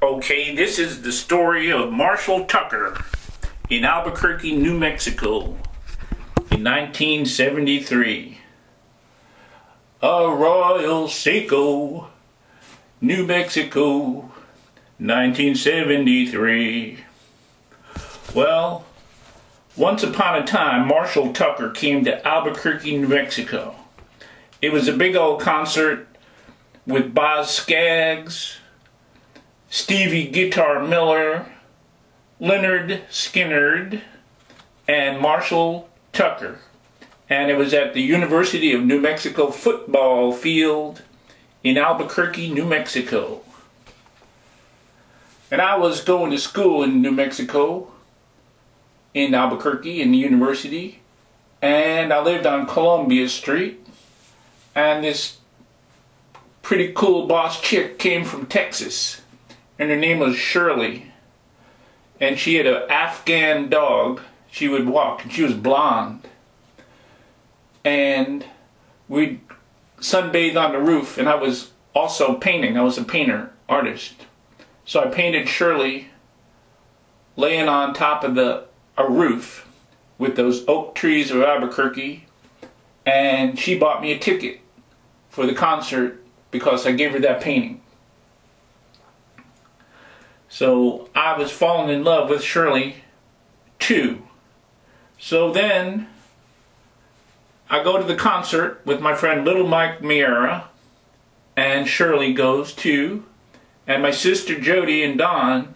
Okay, this is the story of Marshall Tucker in Albuquerque, New Mexico in 1973. Arroyo Seco, New Mexico, 1973. Well, once upon a time, Marshall Tucker came to Albuquerque, New Mexico. It was a big old concert with BOZ SKAGGS, Stevie Guitar Miller, LYNYRD SKYNYRD, and Marshall Tucker. And it was at the University of New Mexico football field in Albuquerque, New Mexico. And I was going to school in New Mexico, in Albuquerque, in the university. And I lived on Columbia Street. And this pretty cool boss chick came from Texas. And her name was Shirley. And she had an Afghan dog. She would walk, and she was blonde. And we'd sunbathe on the roof, and I was also painting. I was a painter, artist. So I painted Shirley laying on top of a roof with those oak trees of Albuquerque. And she bought me a ticket for the concert because I gave her that painting. So I was falling in love with Shirley too. So then I go to the concert with my friend Little Mike Miera, and Shirley goes too, and my sister Jody and Don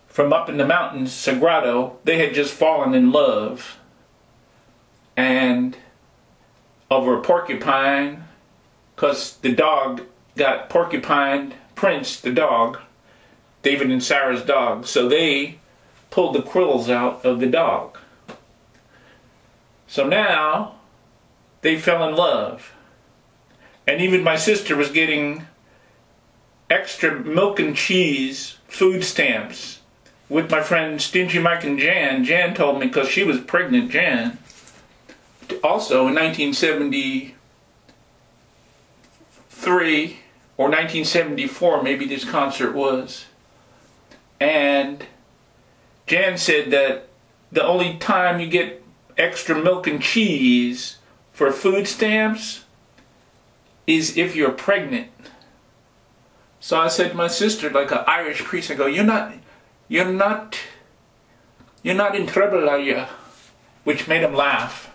from up in the mountains, Sagrado, they had just fallen in love, and over a porcupine, because the dog got porcupined, Prince the dog, David and Sarah's dog, so they pulled the quills out of the dog. So now they fell in love. And even my sister was getting extra milk and cheese food stamps with my friend Stingy Mike and Jan. Jan told me, because she was pregnant, Jan, also in 1973 or 1974, maybe this concert was. And Jan said that the only time you get extra milk and cheese for food stamps is if you're pregnant. So I said to my sister, like an Irish priest, I go, you're not in trouble, are you? Which made him laugh.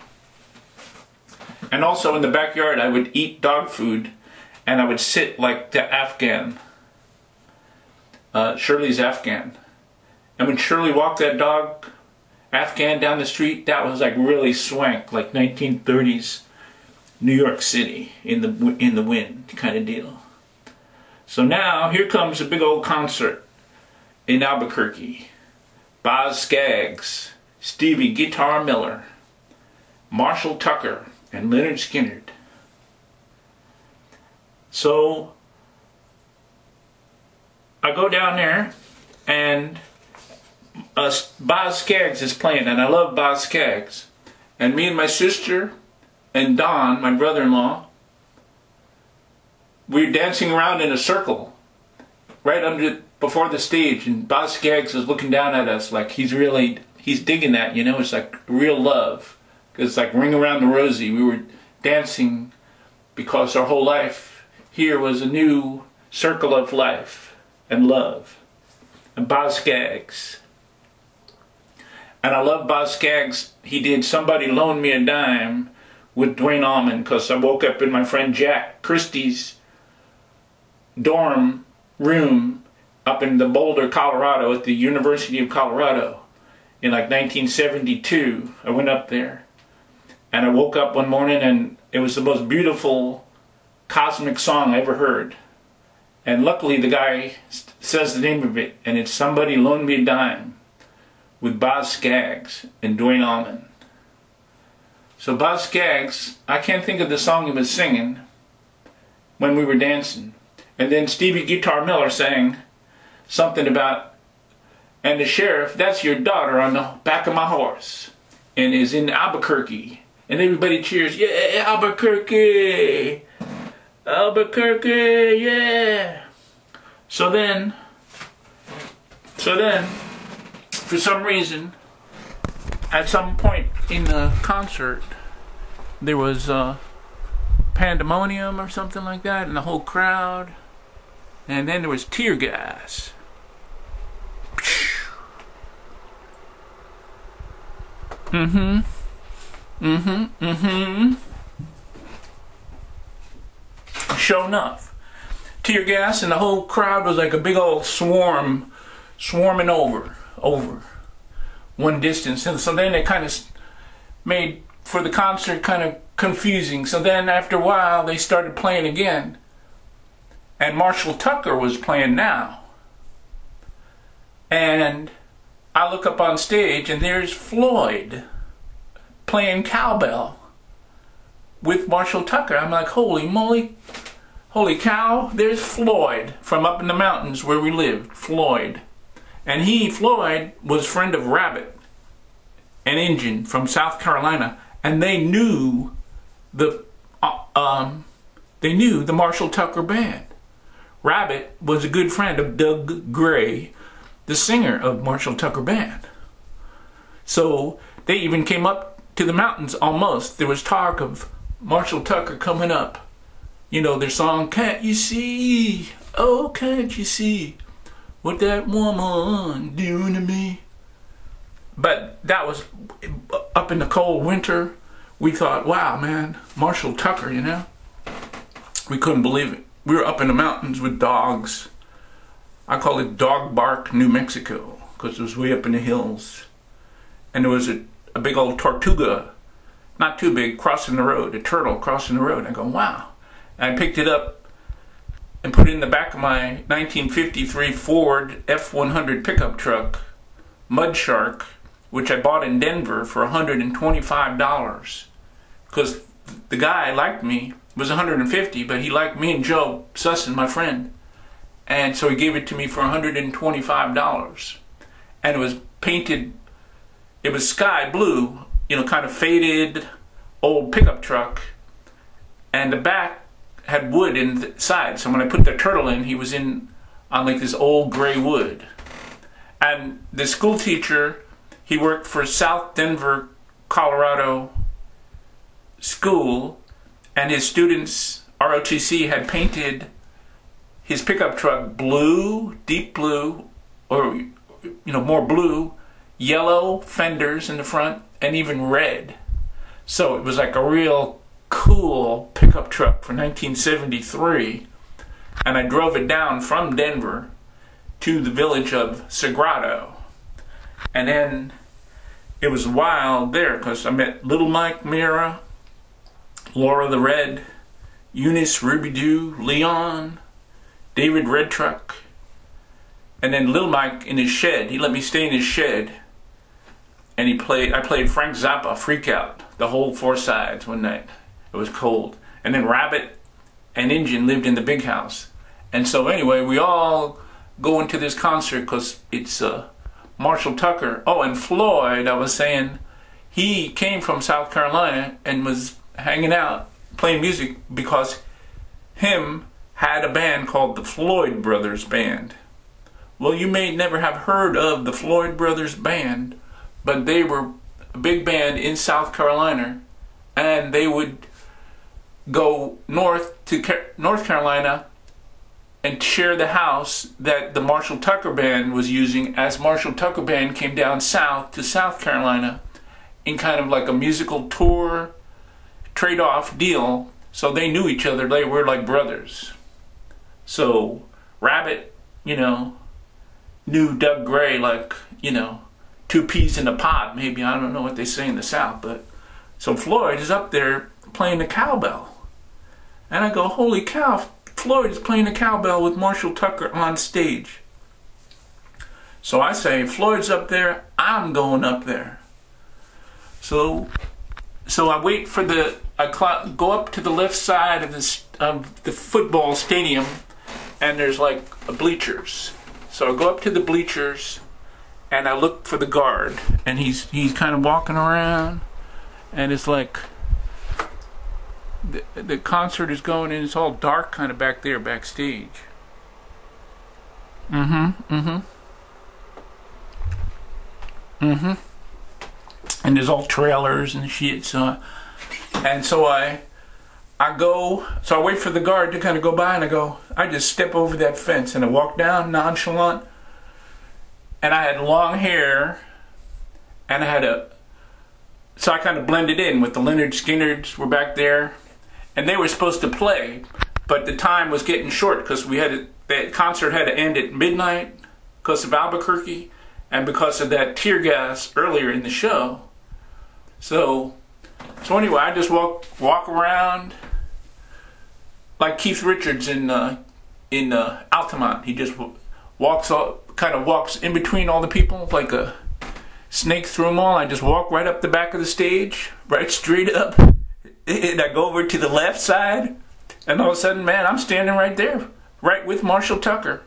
And also in the backyard I would eat dog food, and I would sit like the Afghan. Shirley's Afghan. And when Shirley walked that dog Afghan down the street, that was like really swank, like 1930s New York City in the wind kind of deal. So now here comes a big old concert in Albuquerque. BOZ SKAGGS, Stevie Guitar Miller, Marshall Tucker, and LYNYRD SKYNYRD. So I go down there, and BOZ SKAGGS is playing, and I love BOZ SKAGGS. And me and my sister and Don, my brother-in-law, we were dancing around in a circle right before the stage, and BOZ SKAGGS is looking down at us like he's digging that, you know. It's like real love. It's like Ring Around the Rosie. We were dancing because our whole life here was a new circle of life and love. And BOZ SKAGGS. And I love BOZ SKAGGS. He did Somebody Loan Me a Dime with Duane Allman, because I woke up in my friend Jack Christie's dorm room up in the Boulder, Colorado, at the University of Colorado in like 1972. I went up there, and I woke up one morning, and it was the most beautiful cosmic song I ever heard. And luckily the guy says the name of it, and it's Somebody Loan Me a Dime with BOZ SKAGGS and Duane Allman. So BOZ SKAGGS, I can't think of the song he was singing when we were dancing. And then Stevie Guitar Miller sang something about, and the sheriff, that's your daughter on the back of my horse, and is in Albuquerque. And everybody cheers, yeah, Albuquerque! Albuquerque, yeah! So then So then, for some reason, at some point in the concert, there was pandemonium or something like that in the whole crowd. And then there was tear gas. Sure enough, tear gas, and the whole crowd was like a big old swarming over one distance. And so then it kind of made for the concert kind of confusing. So then after a while they started playing again, and Marshall Tucker was playing now. And I look up on stage and there's Floyd playing cowbell with Marshall Tucker. I'm like, holy moly, holy cow, there's Floyd from up in the mountains where we lived, Floyd. And Floyd, was a friend of RABIT, an Indian from South Carolina, and they knew the Marshall Tucker Band. RABIT was a good friend of Doug Gray, the singer of Marshall Tucker Band. So they even came up to the mountains almost. There was talk of Marshall Tucker coming up. You know, their song, Can't You See? Oh, can't you see what that woman doing to me? But that was up in the cold winter. We thought, wow, man, Marshall Tucker, you know? We couldn't believe it. We were up in the mountains with dogs. I call it Dog Bark, New Mexico, because it was way up in the hills. And there was a big old tortuga, not too big, crossing the road, a turtle crossing the road. I go, wow. And I picked it up and put it in the back of my 1953 Ford F-100 pickup truck, Mud Shark, which I bought in Denver for $125. Because the guy liked me. It was $150, but he liked me and Joe Sussin, my friend. And so he gave it to me for $125. And it was painted, it was sky blue, you know, kind of faded old pickup truck. And the back had wood in the side. So when I put the turtle in, he was in on like this old gray wood. And the school teacher, he worked for South Denver, Colorado school, and his students, ROTC, had painted his pickup truck blue, deep blue, or, you know, more blue, yellow fenders in the front, and even red. So it was like a real cool pickup truck for 1973. And I drove it down from Denver to the village of Sagrado. And then it was wild there because I met Little Mike Miera, Laura the Red, Eunice Ruby Doo, Leon, David Redtruck, and then Little Mike in his shed. He let me stay in his shed, and I played Frank Zappa, Freak Out, the whole four sides one night. It was cold. And then RABIT and Injun lived in the big house. And so anyway, we all go into this concert because it's Marshall Tucker. Oh, and Floyd, I was saying, he came from South Carolina and was hanging out, playing music, because him had a band called the Floyd Brothers Band. Well, you may never have heard of the Floyd Brothers Band, but they were a big band in South Carolina, and they would go north to North Carolina and share the house that the Marshall Tucker Band was using, as Marshall Tucker Band came down south to South Carolina in kind of like a musical tour trade-off deal. So they knew each other. They were like brothers. So RABIT, you know, knew Doug Gray like, you know, two peas in a pod, maybe. I don't know what they say in the South, but so Floyd is up there playing the cowbell. And I go, holy cow, Floyd is playing the cowbell with Marshall Tucker on stage. So I say, Floyd's up there, I'm going up there. So I wait for I go up to the left side of the football stadium, and there's like bleachers. So I go up to the bleachers, and I look for the guard, and he's kind of walking around, and it's like the concert is going, and it's all dark kind of back there backstage. And there's all trailers and shit. So I wait for the guard to kind of go by, and I just step over that fence and I walk down nonchalant. And I had long hair, and so I kind of blended in with the LYNYRD SKYNYRDs were back there, and they were supposed to play, but the time was getting short because that concert had to end at midnight because of Albuquerque and because of that tear gas earlier in the show. So anyway, I just walk around like Keith Richards in Altamont. He just kind of walks in between all the people like a snake through them all. I just walk right up the back of the stage, right straight up, and I go over to the left side, and all of a sudden, man, I'm standing right there, right with Marshall Tucker,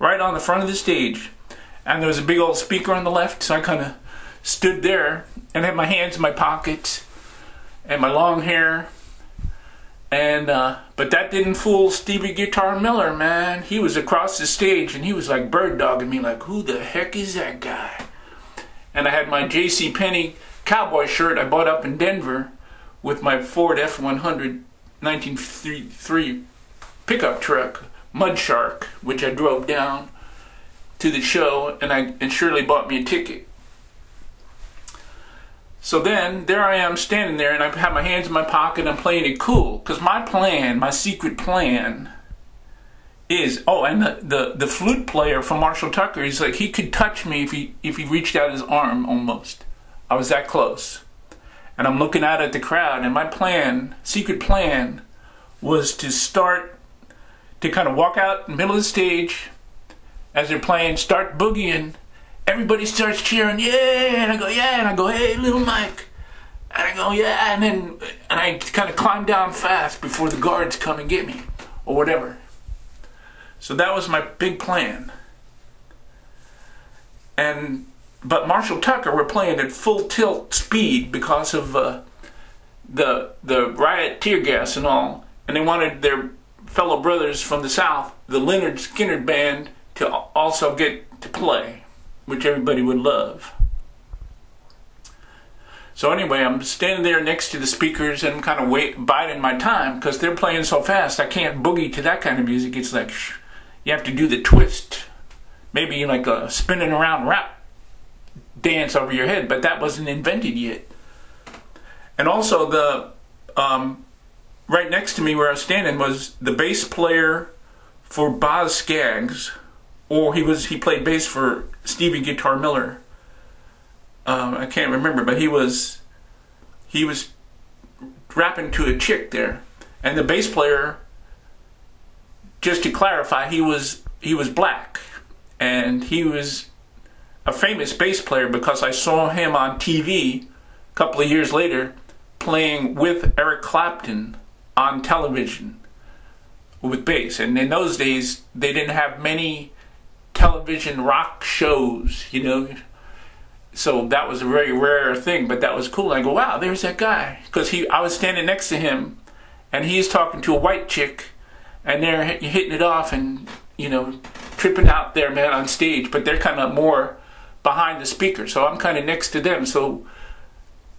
right on the front of the stage. And there was a big old speaker on the left, so I kind of stood there and had my hands in my pockets and my long hair. And but that didn't fool Stevie Guitar Miller, man. He was across the stage and he was like bird dogging me, like, who the heck is that guy? And I had my J.C. Penney cowboy shirt I bought up in Denver with my Ford F-100 1953 pickup truck, Mud Shark, which I drove down to the show, and Shirley bought me a ticket. So then, there I am standing there, and I have my hands in my pocket, I'm playing it cool. Because my secret plan is, and the flute player from Marshall Tucker, he's like, he could touch me if he reached out his arm, almost. I was that close. And I'm looking out at the crowd, and my secret plan, was to kind of walk out in the middle of the stage, as they're playing, start boogieing. Everybody starts cheering, yeah, and I go, yeah, and I go, hey, little Mike, and I go, yeah, and I kind of climb down fast before the guards come and get me, or whatever. So that was my big plan. But Marshall Tucker were playing at full tilt speed because of the riot tear gas and all, and they wanted their fellow brothers from the South, the LYNYRD SKYNYRD band, to also get to play, which everybody would love. So anyway, I'm standing there next to the speakers and I'm kind of biding my time because they're playing so fast. I can't boogie to that kind of music. It's like you have to do the twist, maybe like a spinning around rap dance over your head, but that wasn't invented yet. And also right next to me where I was standing was the bass player for BOZ SKAGGS, or he played bass for Stevie Guitar Miller. I can't remember, but he was rapping to a chick there, and the bass player, just to clarify, he was black, and he was a famous bass player because I saw him on TV a couple of years later playing with Eric Clapton on television with bass. And in those days they didn't have many television rock shows, you know, so that was a very rare thing, but that was cool. I go, wow, there's that guy, because I was standing next to him and he's talking to a white chick and they're hitting it off and, you know, tripping out there, man, on stage, but they're kind of more behind the speaker, so I'm kind of next to them. So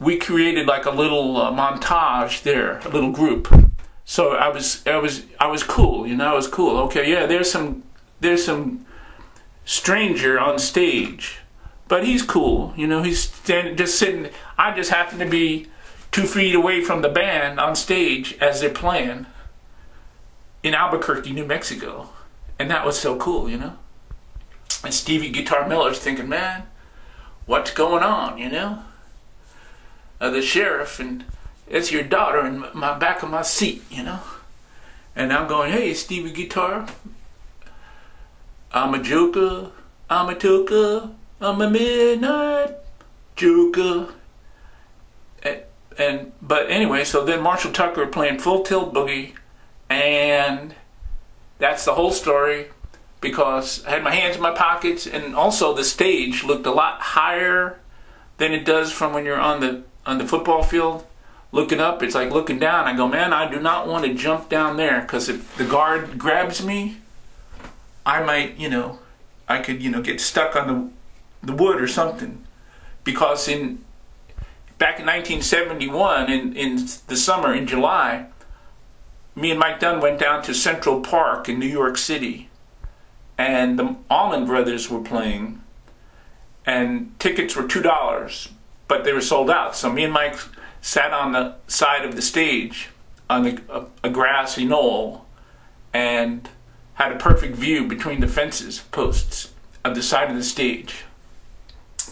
we created like a little montage there, a little group. So I was cool, you know, I was cool. Okay, yeah, there's some stranger on stage, but he's cool, you know, he's just sitting. I just happen to be 2 feet away from the band on stage as they're playing in Albuquerque, New Mexico, and that was so cool, you know. And Stevie Guitar Miller's thinking, man, what's going on, you know? The sheriff, and it's your daughter in my back of my seat, you know. And I'm going, hey, Stevie Guitar, I'm a joker, I'm a toker, I'm a midnight joker. But anyway, so then Marshall Tucker playing Full Tilt Boogie, and that's the whole story, because I had my hands in my pockets, and also the stage looked a lot higher than it does from when you're on the football field. Looking up, it's like looking down. I go, man, I do not want to jump down there, because if the guard grabs me, I might, you know, I could, you know, get stuck on the wood or something. because back in 1971, in the summer, in July, me and Mike Dunn went down to Central Park in New York City, and the Allman Brothers were playing, and tickets were $2, but they were sold out. So me and Mike sat on the side of the stage on a grassy knoll and had a perfect view between the fences posts of the side of the stage.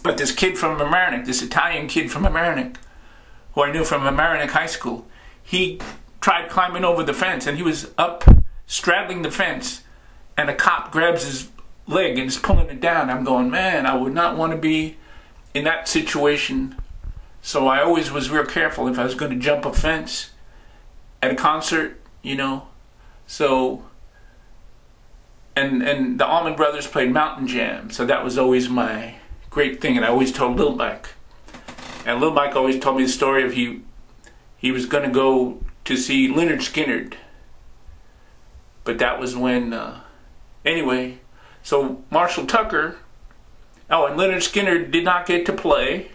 But this kid from Mamaroneck, this Italian kid from Mamaroneck, who I knew from Mamaroneck High School, he tried climbing over the fence, and he was up straddling the fence, and a cop grabs his leg and is pulling it down. I'm going, man, I would not want to be in that situation. So I always was real careful if I was going to jump a fence at a concert, you know. So, and the Allman Brothers played Mountain Jam, so that was always my great thing. And I always told Lil Mike, and Lil Mike always told me the story of he was going to go to see LYNYRD SKYNYRD, but that was when anyway. So Marshall Tucker, and LYNYRD SKYNYRD did not get to play,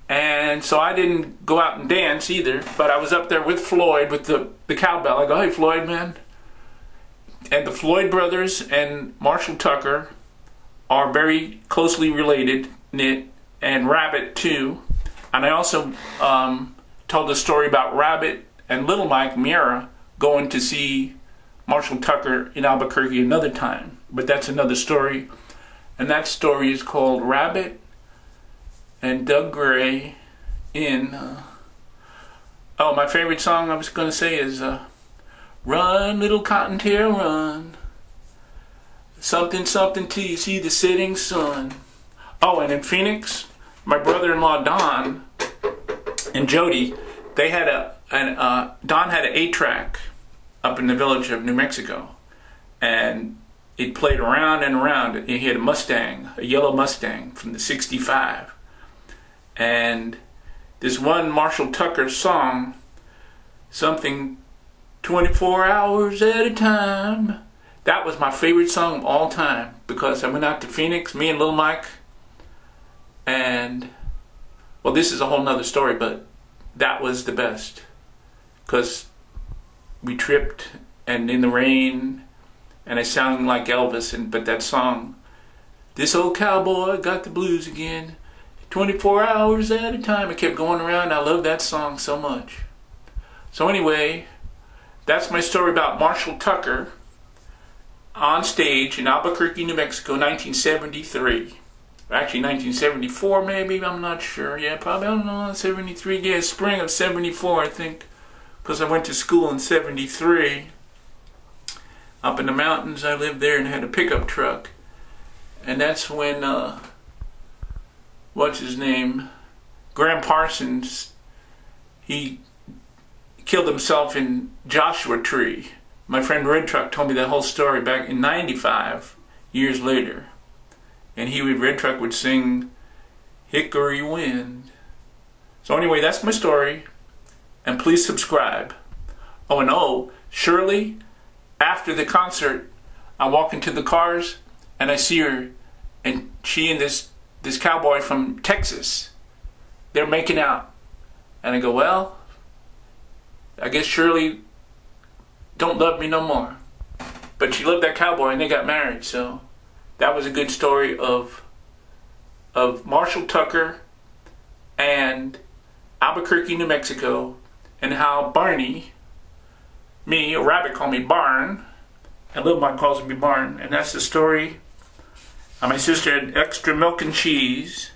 and so I didn't go out and dance either, but I was up there with Floyd with the cowbell. I go, hey Floyd, man. And the Floyd brothers and Marshall Tucker are very closely related, knit, and RABIT too. And I also told a story about RABIT and Little Mike Miera going to see Marshall Tucker in Albuquerque another time. But that's another story. And that story is called RABIT and Doug Gray in... my favorite song I was going to say is Run, Little Cottontail, run. Something, something till you see the setting sun. Oh, and in Phoenix, my brother-in-law Don and Jody, they had Don had an 8-track up in the village of New Mexico, and it played around and around. He had a Mustang, a yellow Mustang from the '65, and this one Marshall Tucker song, something 24 hours at a time, that was my favorite song of all time, because I went out to Phoenix, me and Lil Mike, and, well, this is a whole nother story, but that was the best, because we tripped and in the rain, and I sounded like Elvis, but that song, this old cowboy got the blues again, 24 hours at a time, I kept going around. I love that song so much. So anyway, that's my story about Marshall Tucker on stage in Albuquerque, New Mexico, 1973. Actually 1974 maybe, I'm not sure. Yeah, probably, I don't know, 73. Yeah, spring of 74 I think, because I went to school in 73. Up in the mountains, I lived there and had a pickup truck. And that's when, what's his name? Graham Parsons, he killed himself in Joshua Tree. My friend Redtruck told me that whole story back in '95, years later. And Redtruck would sing Hickory Wind. So anyway, that's my story. And please subscribe. Oh, and Shirley, after the concert, I walk into the cars and I see her, and she and this cowboy from Texas, they're making out. And I go, well, I guess Shirley don't love me no more. But she loved that cowboy and they got married, so that was a good story of Marshall Tucker and Albuquerque, New Mexico, and how Barney, me, or Rabbit called me Barn, and Little Mike calls me Barn, and that's the story. My sister had extra milk and cheese,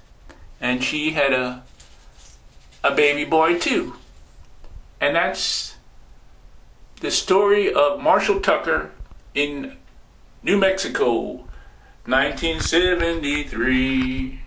and she had a baby boy too. And that's the story of Marshall Tucker in New Mexico, 1973.